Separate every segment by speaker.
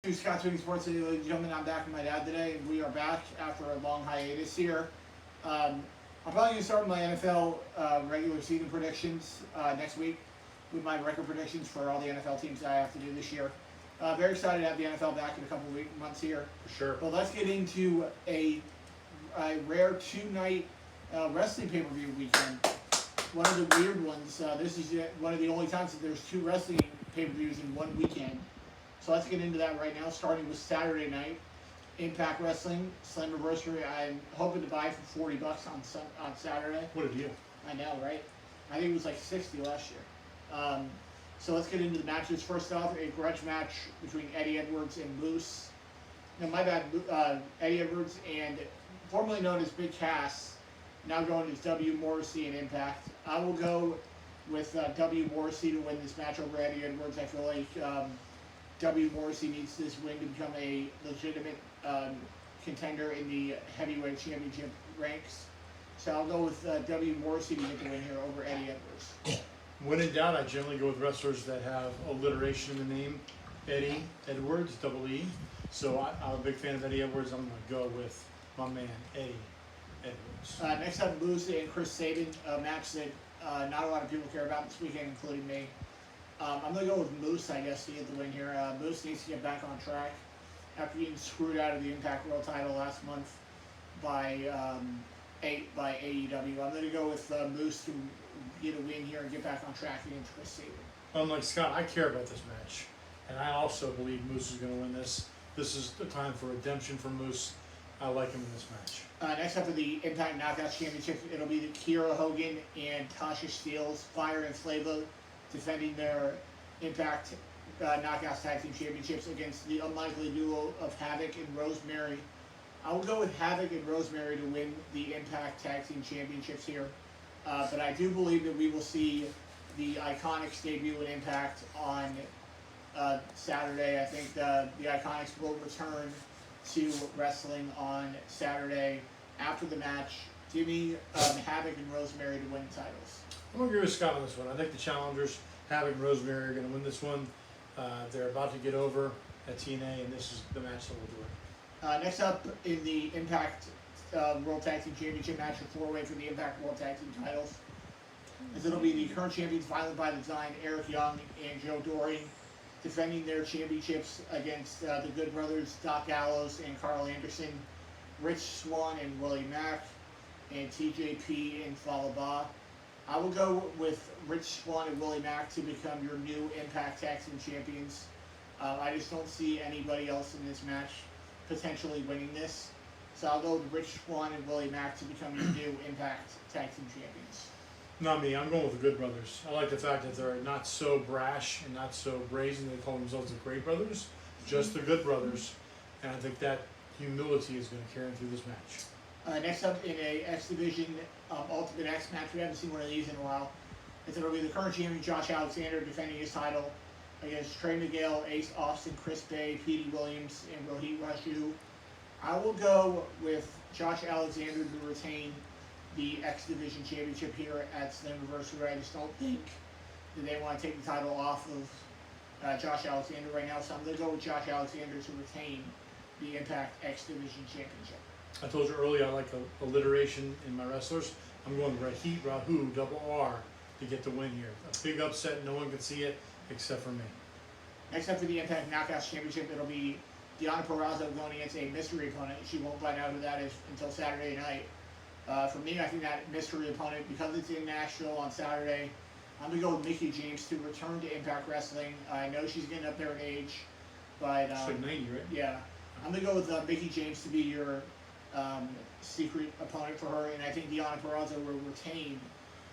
Speaker 1: Scott Sweeney Sports City, ladies and gentlemen. I'm back with my dad today, and we are back after a long hiatus here. I'm probably going to start with my NFL regular season predictions next week with my record predictions for all the NFL teams that I have to do this year. Very excited to have the NFL back in a couple of months here.
Speaker 2: For sure.
Speaker 1: But let's get into a rare two-night wrestling pay-per-view weekend. One of the weird ones. This is one of the only times that there's two wrestling pay-per-views in one weekend. So let's get into that right now, starting with Saturday night. Impact Wrestling, Slammiversary. I'm hoping to buy for $40 on Saturday.
Speaker 2: What a deal.
Speaker 1: I know, right? I think it was like $60 last year. So let's get into the matches. First off, a grudge match between Eddie Edwards and Moose. No, my bad. Eddie Edwards and formerly known as Big Cass, now going as W. Morrissey in Impact. I will go with W. Morrissey to win this match over Eddie Edwards. I feel like W. Morrissey needs this win to become a legitimate contender in the heavyweight championship ranks. So I'll go with W. Morrissey to get the win here over Eddie Edwards.
Speaker 2: When in doubt, I generally go with wrestlers that have alliteration in the name. Eddie Edwards, double E. So I'm a big fan of Eddie Edwards. I'm going to go with my man, Eddie Edwards.
Speaker 1: Next up, Moose and Chris Sabin, a match that not a lot of people care about this weekend, including me. I'm going to go with Moose, I guess, to get the win here. Moose needs to get back on track after getting screwed out of the Impact World title last month by AEW. I'm going to go with Moose to get a win here and get back on track against Chris Sabin.
Speaker 2: Unlike Scott, I care about this match. And I also believe Moose is going to win this. This is the time for redemption for Moose. I like him in this match.
Speaker 1: Next up for the Impact Knockouts Championship, it'll be the Kiera Hogan and Tasha Steelz, Fire and Flava, defending their Impact Knockouts Tag Team Championships against the unlikely duo of Havoc and Rosemary. I will go with Havoc and Rosemary to win the Impact Tag Team Championships here. But I do believe that we will see the Iconics debut in Impact on Saturday. I think the Iconics will return to wrestling on Saturday after the match. Give me Havoc and Rosemary to win the titles.
Speaker 2: I'm going to agree with Scott on this one. I think the challengers, Havoc and Rosemary, are going to win this one. They're about to get over at TNA, and this is the match that will do it.
Speaker 1: Next up in the Impact World Tag Team Championship match, a four-way for the Impact World Tag Team titles. As it'll be the current champions, Violent by Design, Eric Young and Joe Doring, defending their championships against the Good Brothers, Doc Gallows and Carl Anderson, Rich Swann and Willie Mack, and TJP and Falaba. I will go with Rich Swann and Willie Mack to become your new Impact Tag Team Champions. I just don't see anybody else in this match potentially winning this. So I'll go with Rich Swann and Willie Mack to become your new Impact Tag Team Champions.
Speaker 2: Not me. I'm going with the Good Brothers. I like the fact that they're not so brash and not so brazen. They call themselves the Great Brothers. Just the Good Brothers. And I think that humility is going to carry them through this match.
Speaker 1: Next up in a X Division Ultimate X match, we haven't seen one of these in a while. It's going to be the current champion Josh Alexander defending his title against Trey Miguel, Ace Austin, Chris Bay, Petey Williams, and Rohit Raju. I will go with Josh Alexander to retain the X Division Championship here at Slammiversary. I just don't think that they want to take the title off of Josh Alexander right now, so I'm going to go with Josh Alexander to retain the Impact X Division Championship.
Speaker 2: I told you earlier I like alliteration in my wrestlers. I'm going Rahit Rahu, double R, to get the win here. A big upset, no one can see it except for me.
Speaker 1: Next up for the Impact Knockouts Championship, it'll be Deonna Purrazzo going against a mystery opponent. She won't find out who that is until Saturday night. For me, I think that mystery opponent, because it's in Nashville on Saturday, I'm going to go with Mickie James to return to Impact Wrestling. I know she's getting up there in age, but
Speaker 2: She's like 90, right?
Speaker 1: yeah. I'm going to go with Mickie James to be your secret opponent for her, and I think Deonna Purrazzo will retain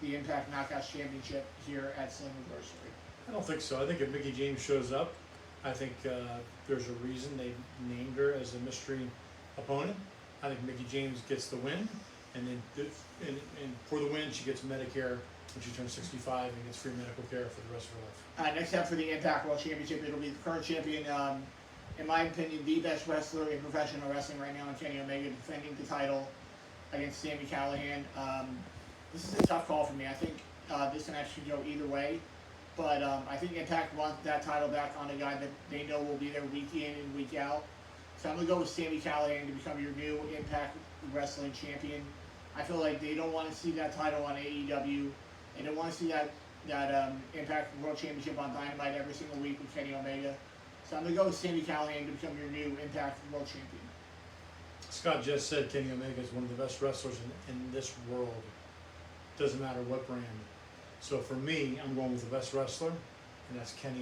Speaker 1: the Impact Knockouts Championship here at Slammiversary.
Speaker 2: I don't think so. I think if Mickie James shows up, I think there's a reason they named her as a mystery opponent. I think Mickie James gets the win, and then and for the win, she gets Medicare when she turns 65 and gets free medical care for the rest of her life.
Speaker 1: Next up for the Impact World Championship, it'll be the current champion, in my opinion, the best wrestler in professional wrestling right now, Kenny Omega, defending the title against Sami Callihan. This is a tough call for me. I think this match could go either way. But I think Impact wants that title back on a guy that they know will be there week in and week out. So I'm going to go with Sami Callihan to become your new Impact Wrestling Champion. I feel like they don't want to see that title on AEW. They don't want to see that Impact World Championship on Dynamite every single week with Kenny Omega. So I'm going to go with Sami Callihan to become your new Impact World Champion.
Speaker 2: Scott just said Kenny Omega is one of the best wrestlers in this world. Doesn't matter what brand. So for me, I'm going with the best wrestler, and that's Kenny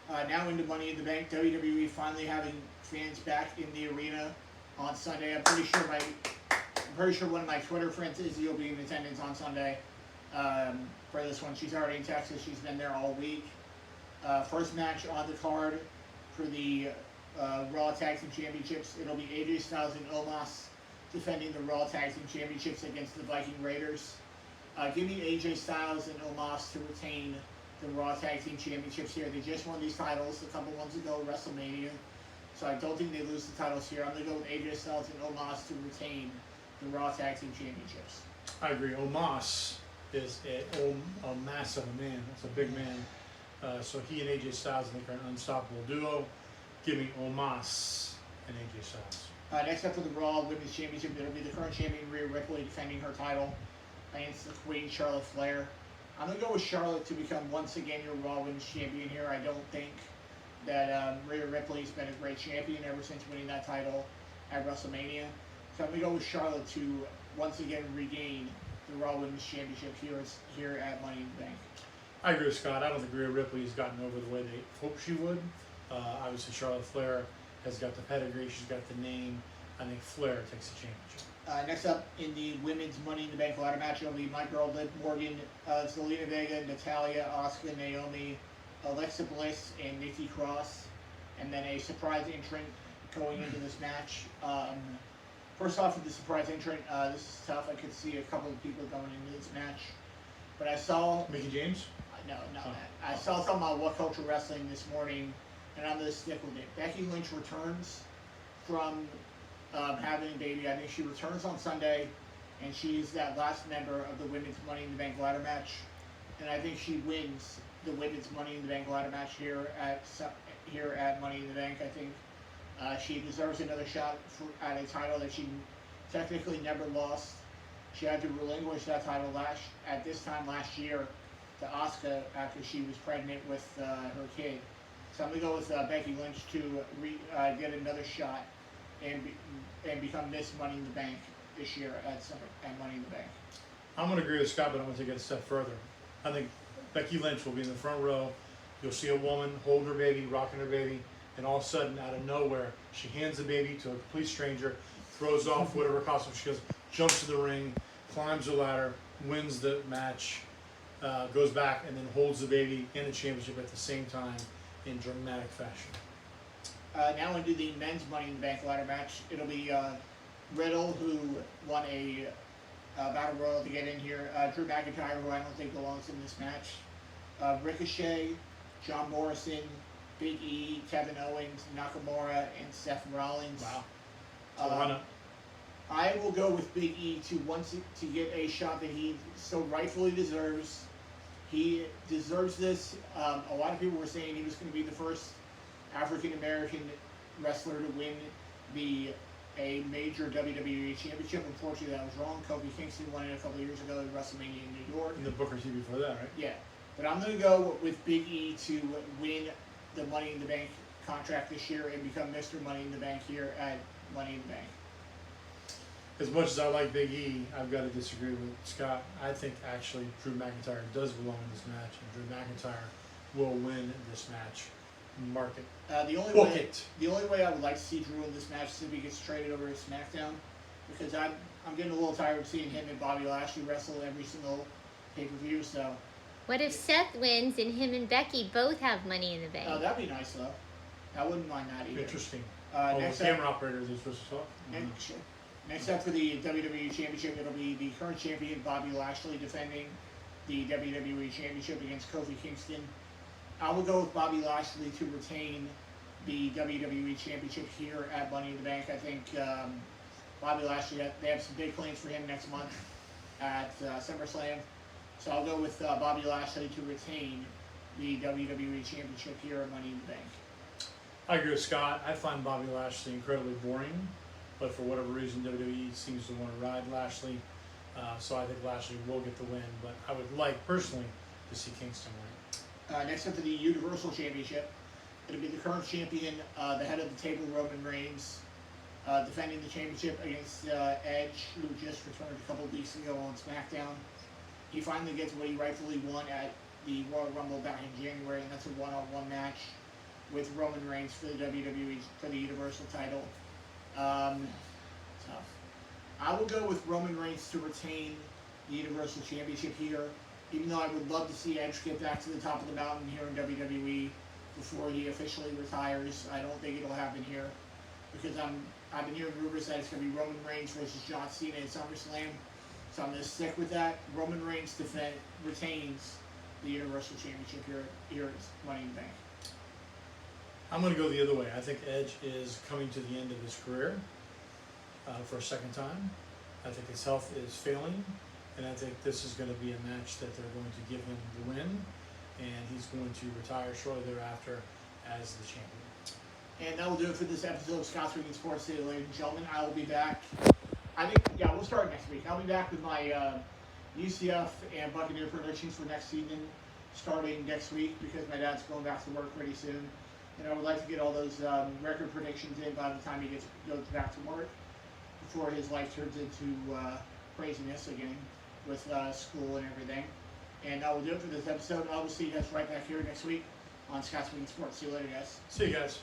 Speaker 2: Omega.
Speaker 1: Now into Money in the Bank. WWE finally having fans back in the arena on Sunday. I'm pretty sure one of my Twitter friends, Izzy, will be in attendance on Sunday for this one. She's already in Texas. She's been there all week. First match on the card for the Raw Tag Team Championships. It'll be AJ Styles and Omos defending the Raw Tag Team Championships against the Viking Raiders. Give me AJ Styles and Omos to retain the Raw Tag Team Championships here. They just won these titles a couple months ago at WrestleMania, so I don't think they lose the titles here. I'm going to go with AJ Styles and Omos to retain the Raw Tag Team Championships.
Speaker 2: I agree. Omos is a massive man. It's a big man. So he and AJ Styles, I think, are an unstoppable duo. Give me Omos and AJ Styles.
Speaker 1: Next up for the Raw Women's Championship, it'll be the current champion Rhea Ripley defending her title against the Queen Charlotte Flair. I'm going to go with Charlotte to become once again your Raw Women's Champion here. I don't think that Rhea Ripley's been a great champion ever since winning that title at WrestleMania. So I'm going to go with Charlotte to once again regain the Raw Women's Championship here at Money in the Bank.
Speaker 2: I agree with Scott. I don't think Rhea Ripley has gotten over the way they hoped she would. Obviously, Charlotte Flair has got the pedigree. She's got the name. I think Flair takes the championship.
Speaker 1: Next up in the women's Money in the Bank ladder match, it'll be my girl Liv Morgan, Zelina Vega, Natalya, Asuka, Naomi, Alexa Bliss, and Nikki Cross. And then a surprise entrant going into this match. First off, with the surprise entrant, this is tough. I could see a couple of people going into this match. But I saw...
Speaker 2: Mickey James?
Speaker 1: No, not that. I saw something on What Culture Wrestling this morning, and I'm going to stick with it. Becky Lynch returns from having a baby. I think she returns on Sunday, and she's that last member of the women's Money in the Bank ladder match. And I think she wins the women's Money in the Bank ladder match here at Money in the Bank. I think she deserves another shot at a title that she technically never lost. She had to relinquish that title at this time last year to Asuka after she was pregnant with her kid. So I'm going to go with Becky Lynch to get another shot and become Miss Money in the Bank this year at Money in the Bank.
Speaker 2: I'm going to agree with Scott, but I'm going to take it a step further. I think Becky Lynch will be in the front row. You'll see a woman hold her baby, rocking her baby, and all of a sudden, out of nowhere, she hands the baby to a complete stranger, throws off whatever costume she goes, jumps to the ring, climbs the ladder, wins the match, goes back, and then holds the baby and the championship at the same time in dramatic fashion.
Speaker 1: Now into the men's Money in the Bank ladder match. It'll be Riddle, who won a Battle Royal to get in here. Drew McIntyre, who I don't think belongs in this match. Ricochet, John Morrison, Big E, Kevin Owens, Nakamura, and Seth Rollins.
Speaker 2: Wow. So why not?
Speaker 1: I will go with Big E to get a shot that he so rightfully deserves. He deserves this. A lot of people were saying he was going to be the first African-American wrestler to win a major WWE championship. Unfortunately, that was wrong. Kofi Kingston won it a couple of years ago at WrestleMania in New York.
Speaker 2: In the Booker T before that, right?
Speaker 1: Yeah. But I'm going to go with Big E to win the Money in the Bank contract this year and become Mr. Money in the Bank here at Money in the Bank.
Speaker 2: As much as I like Big E, I've got to disagree with Scott. I think actually Drew McIntyre does belong in this match, and Drew McIntyre will win this match. Mark it.
Speaker 1: The only way I would like to see Drew in this match is if he gets traded over to SmackDown, because I'm getting a little tired of seeing him and Bobby Lashley wrestle every single pay-per-view. So.
Speaker 3: What if Seth wins and him and Becky both have Money in the Bank?
Speaker 1: Oh, that'd be nice though. I wouldn't mind that either.
Speaker 2: Interesting.
Speaker 1: Next
Speaker 2: the camera operators are supposed to talk.
Speaker 1: Next up for the WWE Championship, it'll be the current champion Bobby Lashley defending the WWE Championship against Kofi Kingston. I will go with Bobby Lashley to retain the WWE Championship here at Money in the Bank. I think Bobby Lashley, they have some big plans for him next month at SummerSlam. So I'll go with Bobby Lashley to retain the WWE Championship here at Money in the Bank.
Speaker 2: I agree with Scott. I find Bobby Lashley incredibly boring, but for whatever reason, WWE seems to want to ride Lashley. So I think Lashley will get the win, but I would like, personally, to see Kingston win.
Speaker 1: Next up to the Universal Championship. It'll be the current champion, the head of the table, Roman Reigns, defending the championship against Edge, who just returned a couple of weeks ago on SmackDown. He finally gets what he rightfully won at the Royal Rumble back in January, and that's a one-on-one match with Roman Reigns for the WWE, for the Universal title. Tough. I will go with Roman Reigns to retain the Universal Championship here, even though I would love to see Edge get back to the top of the mountain here in WWE before he officially retires. I don't think it'll happen here, because I've been hearing rumors that it's going to be Roman Reigns versus John Cena at SummerSlam, so I'm going to stick with that. Roman Reigns retains the Universal Championship here at Money in the Bank.
Speaker 2: I'm going to go the other way. I think Edge is coming to the end of his career for a second time. I think his health is failing, and I think this is going to be a match that they're going to give him the win, and he's going to retire shortly thereafter as the champion.
Speaker 1: And that will do it for this episode of Scott's Weekend Sports Today, ladies and gentlemen. I will be back. We'll start next week. I'll be back with my UCF and Buccaneer predictions for next season starting next week, because my dad's going back to work pretty soon. And I would like to get all those record predictions in by the time he goes back to work, before his life turns into craziness again with school and everything. And that will do it for this episode. I will see you guys right back here next week on Scott's Weekend Sports. See you later, guys.
Speaker 2: See you guys.